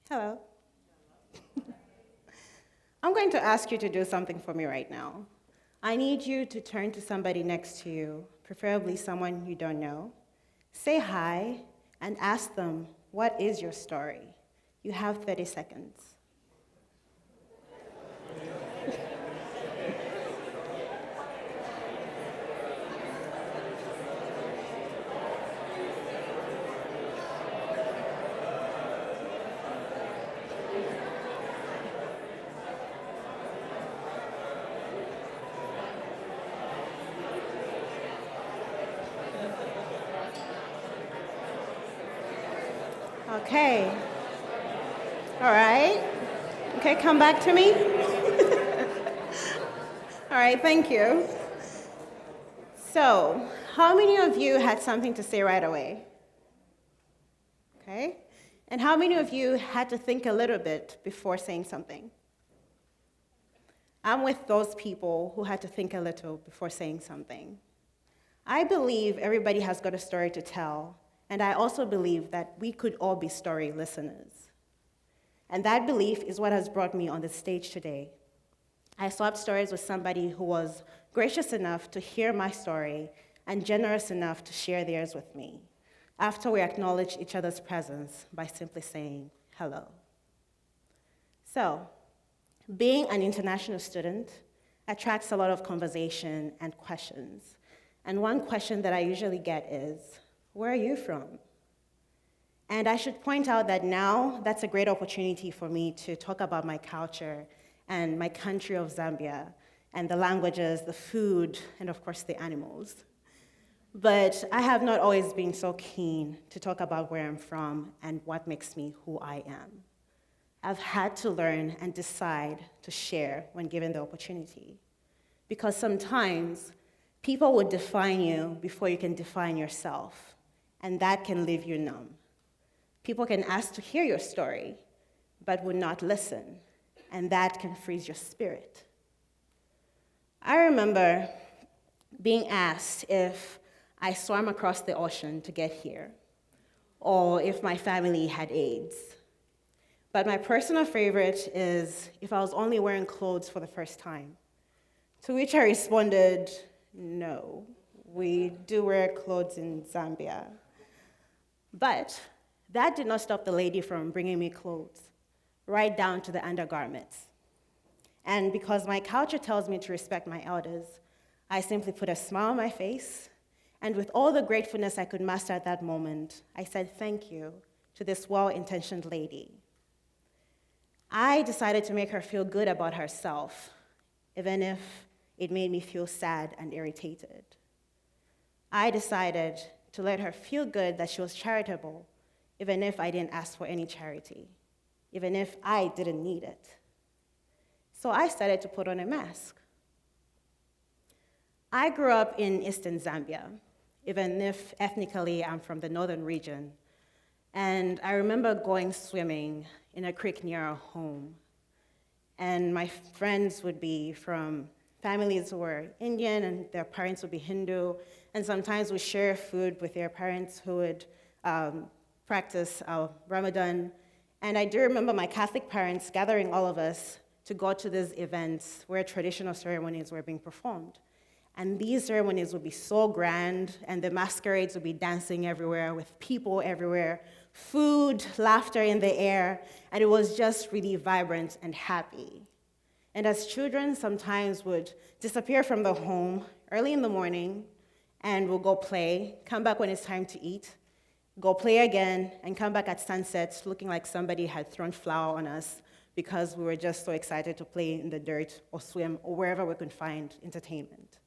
Hello. I'm going to ask you to do something for me right now. I need you to turn to somebody next to you, preferably someone you don't know. Say hi and ask them, what is your story? You have 30 seconds. Okay. All right. Okay, come back to me. All right, thank you. So, how many of you had something to say right away? Okay. And how many of you had to think a little bit before saying something? I'm with those people who had to think a little before saying something. I believe everybody has got a story to tell, and I also believe that we could all be story listeners. And that belief is what has brought me on the stage today. I swapped stories with somebody who was gracious enough to hear my story and generous enough to share theirs with me, after we acknowledged each other's presence by simply saying hello. So, being an international student attracts a lot of conversation and questions. And one question that I usually get is, where are you from? And I should point out that now that's a great opportunity for me to talk about my culture and my country of Zambia, and the languages, the food, and of course the animals. But I have not always been so keen to talk about where I'm from and what makes me who I am. I've had to learn and decide to share when given the opportunity. Because sometimes people would define you before you can define yourself, and that can leave you numb. People can ask to hear your story, but would not listen, and that can freeze your spirit. I remember being asked if I swam across the ocean to get here, or if my family had AIDS. But my personal favorite is if I was only wearing clothes for the first time. To which I responded, no, we do wear clothes in Zambia. But that did not stop the lady from bringing me clothes, right down to the undergarments. And because my culture tells me to respect my elders, I simply put a smile on my face, and with all the gratefulness I could muster at that moment, I said thank you to this well-intentioned lady. I decided to make her feel good about herself, even if it made me feel sad and irritated. I decided to let her feel good that she was charitable, even if I didn't ask for any charity, even if I didn't need it. So I started to put on a mask. I grew up in eastern Zambia, even if ethnically I'm from the northern region. And I remember going swimming in a creek near our home. And my friends would be from families who were Indian, and their parents would be Hindu. And sometimes we share food with their parents who would practice Ramadan. And I do remember my Catholic parents gathering all of us to go to these events where traditional ceremonies were being performed. And these ceremonies would be so grand, and the masquerades would be dancing everywhere with people everywhere, food, laughter in the air, and it was just really vibrant and happy. And as children sometimes would disappear from the home early in the morning, and we'll go play, come back when it's time to eat, go play again, and come back at sunset looking like somebody had thrown flour on us because we were just so excited to play in the dirt or swim or wherever we could find entertainment.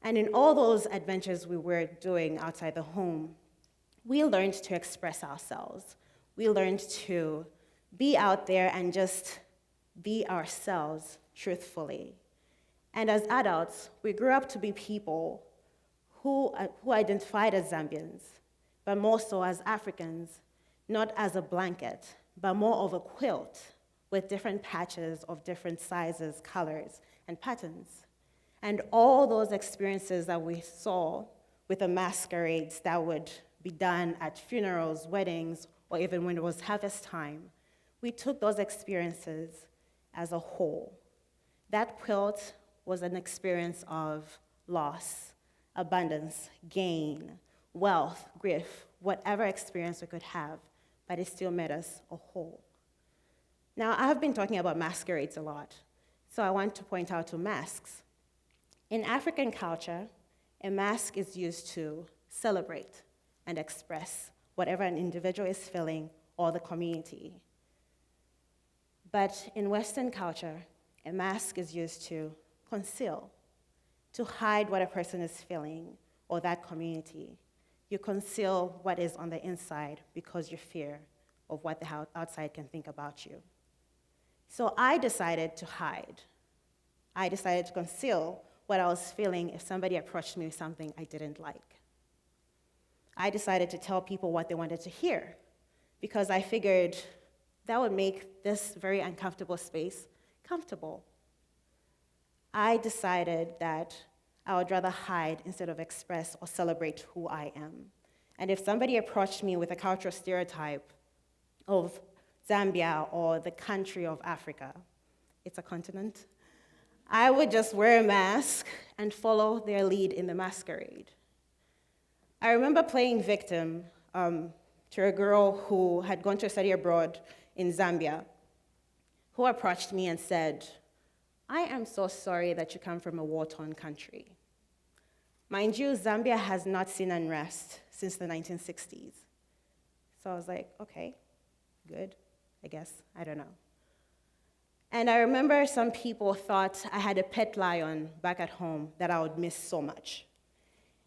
And in all those adventures we were doing outside the home, we learned to express ourselves. We learned to be out there and just be ourselves truthfully. And as adults, we grew up to be people who identified as Zambians, but more so as Africans, not as a blanket, but more of a quilt with different patches of different sizes, colors, and patterns. And all those experiences that we saw with the masquerades that would be done at funerals, weddings, or even when it was harvest time, We took those experiences as a whole. That quilt was an experience of loss, abundance, gain, wealth, grief, whatever experience we could have, but it still made us a whole. Now, I have been talking about masquerades a lot, so I want to point out two masks. In African culture, a mask is used to celebrate and express whatever an individual is feeling or the community. But in Western culture, a mask is used to conceal, to hide what a person is feeling or that community. You conceal what is on the inside because you fear of what the outside can think about you. So I decided to hide. I decided to conceal what I was feeling if somebody approached me with something I didn't like. I decided to tell people what they wanted to hear because I figured that would make this very uncomfortable space comfortable. I decided that I would rather hide instead of express or celebrate who I am. And if somebody approached me with a cultural stereotype of Zambia or the country of Africa, it's a continent, I would just wear a mask and follow their lead in the masquerade. I remember playing victim to a girl who had gone to study abroad in Zambia, who approached me and said, "I am so sorry that you come from a war-torn country." Mind you, Zambia has not seen unrest since the 1960s. So I was like, okay, good, I guess, I don't know. And I remember some people thought I had a pet lion back at home that I would miss so much,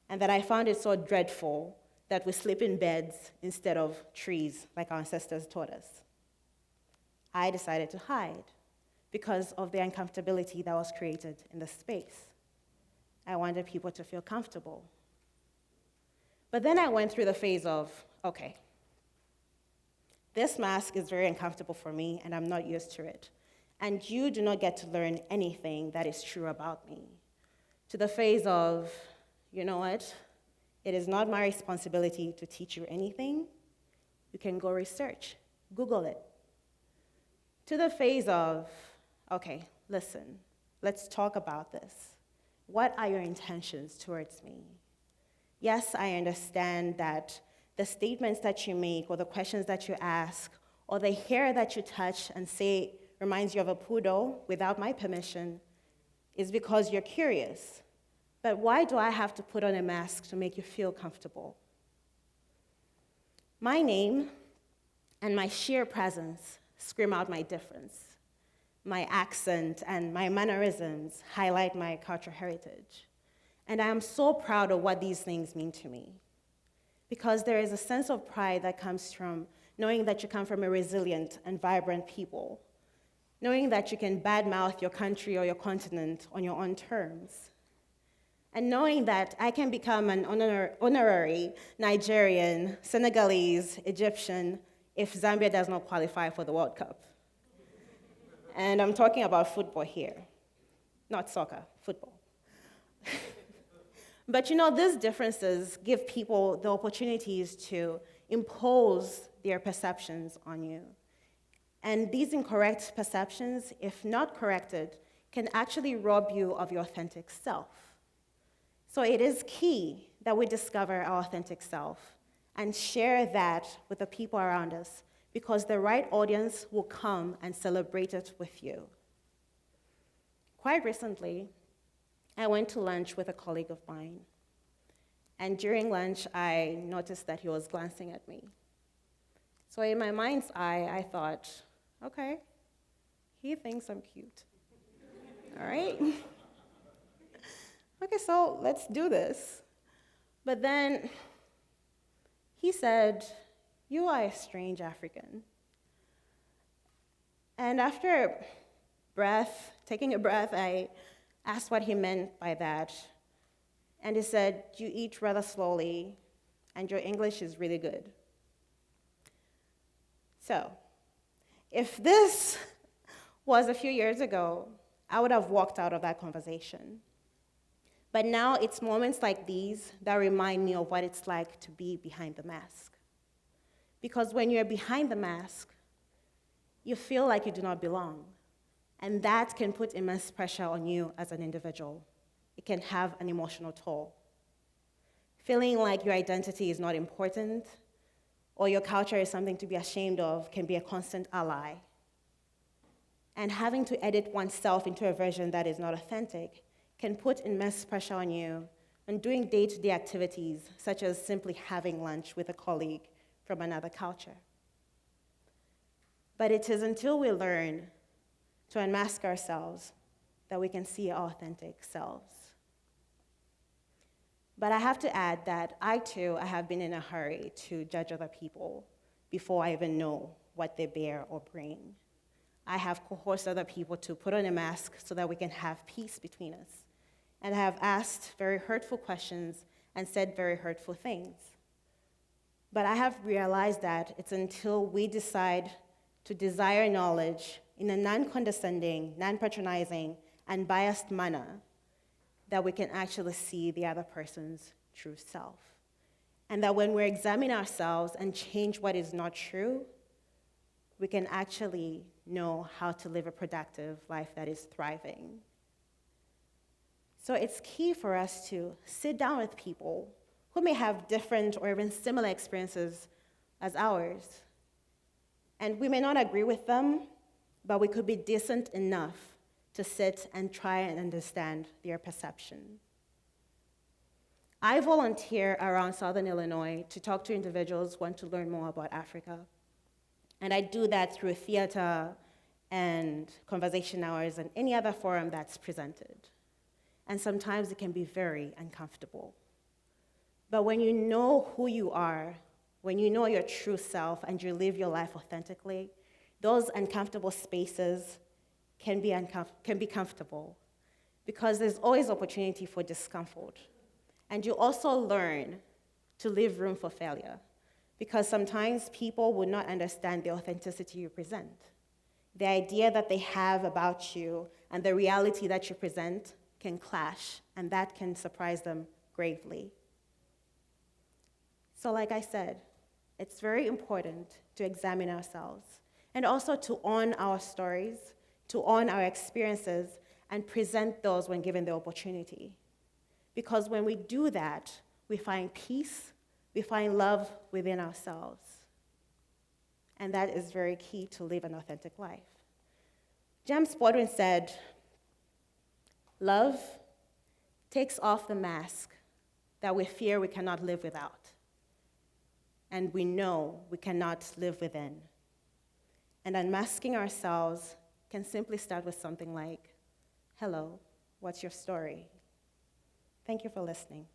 and that I found it so dreadful that we sleep in beds instead of trees like our ancestors taught us. I decided to hide because of the uncomfortability that was created in the space. I wanted people to feel comfortable. But then I went through the phase of, okay, this mask is very uncomfortable for me and I'm not used to it. And you do not get to learn anything that is true about me. To the phase of, you know what? It is not my responsibility to teach you anything. You can go research, Google it. To the phase of, okay, listen, let's talk about this. What are your intentions towards me? Yes, I understand that the statements that you make or the questions that you ask or the hair that you touch and say reminds you of a poodle without my permission is because you're curious. But why do I have to put on a mask to make you feel comfortable? My name and my sheer presence scream out my difference. My accent and my mannerisms highlight my cultural heritage. And I am so proud of what these things mean to me. Because there is a sense of pride that comes from knowing that you come from a resilient and vibrant people, knowing that you can badmouth your country or your continent on your own terms, and knowing that I can become an honorary Nigerian, Senegalese, Egyptian if Zambia does not qualify for the World Cup. And I'm talking about football here, not soccer, football. But you know, these differences give people the opportunities to impose their perceptions on you. And these incorrect perceptions, if not corrected, can actually rob you of your authentic self. So it is key that we discover our authentic self and share that with the people around us, because the right audience will come and celebrate it with you. Quite recently, I went to lunch with a colleague of mine. And during lunch, I noticed that he was glancing at me. So in my mind's eye, I thought, okay, he thinks I'm cute. All right? Okay, so let's do this. But then he said, "You are a strange African." And after taking a breath, I asked what he meant by that. And he said, "You eat rather slowly, and your English is really good." So, if this was a few years ago, I would have walked out of that conversation. But now it's moments like these that remind me of what it's like to be behind the mask. Because when you're behind the mask, you feel like you do not belong. And that can put immense pressure on you as an individual. It can have an emotional toll. Feeling like your identity is not important or your culture is something to be ashamed of can be a constant ally. And having to edit oneself into a version that is not authentic can put immense pressure on you on doing day-to-day activities, such as simply having lunch with a colleague from another culture. But it is until we learn to unmask ourselves that we can see our authentic selves. But I have to add that I have been in a hurry to judge other people before I even know what they bear or bring. I have coerced other people to put on a mask so that we can have peace between us. And I have asked very hurtful questions and said very hurtful things. But I have realized that it's until we decide to desire knowledge in a non-condescending, non-patronizing, and biased manner that we can actually see the other person's true self. And that when we examine ourselves and change what is not true, we can actually know how to live a productive life that is thriving. So it's key for us to sit down with people who may have different or even similar experiences as ours. And we may not agree with them, but we could be decent enough to sit and try and understand their perception. I volunteer around Southern Illinois to talk to individuals who want to learn more about Africa. And I do that through theater and conversation hours and any other forum that's presented. And sometimes it can be very uncomfortable. But when you know who you are, when you know your true self and you live your life authentically, those uncomfortable spaces can be comfortable because there's always opportunity for discomfort. And you also learn to leave room for failure because sometimes people will not understand the authenticity you present. The idea that they have about you and the reality that you present can clash, and that can surprise them gravely. So like I said, it's very important to examine ourselves and also to own our stories, to own our experiences, and present those when given the opportunity. Because when we do that, we find peace, we find love within ourselves. And that is very key to live an authentic life. James Baldwin said, "Love takes off the mask that we fear we cannot live without, and we know we cannot live within." And unmasking ourselves can simply start with something like, "Hello, what's your story?" Thank you for listening.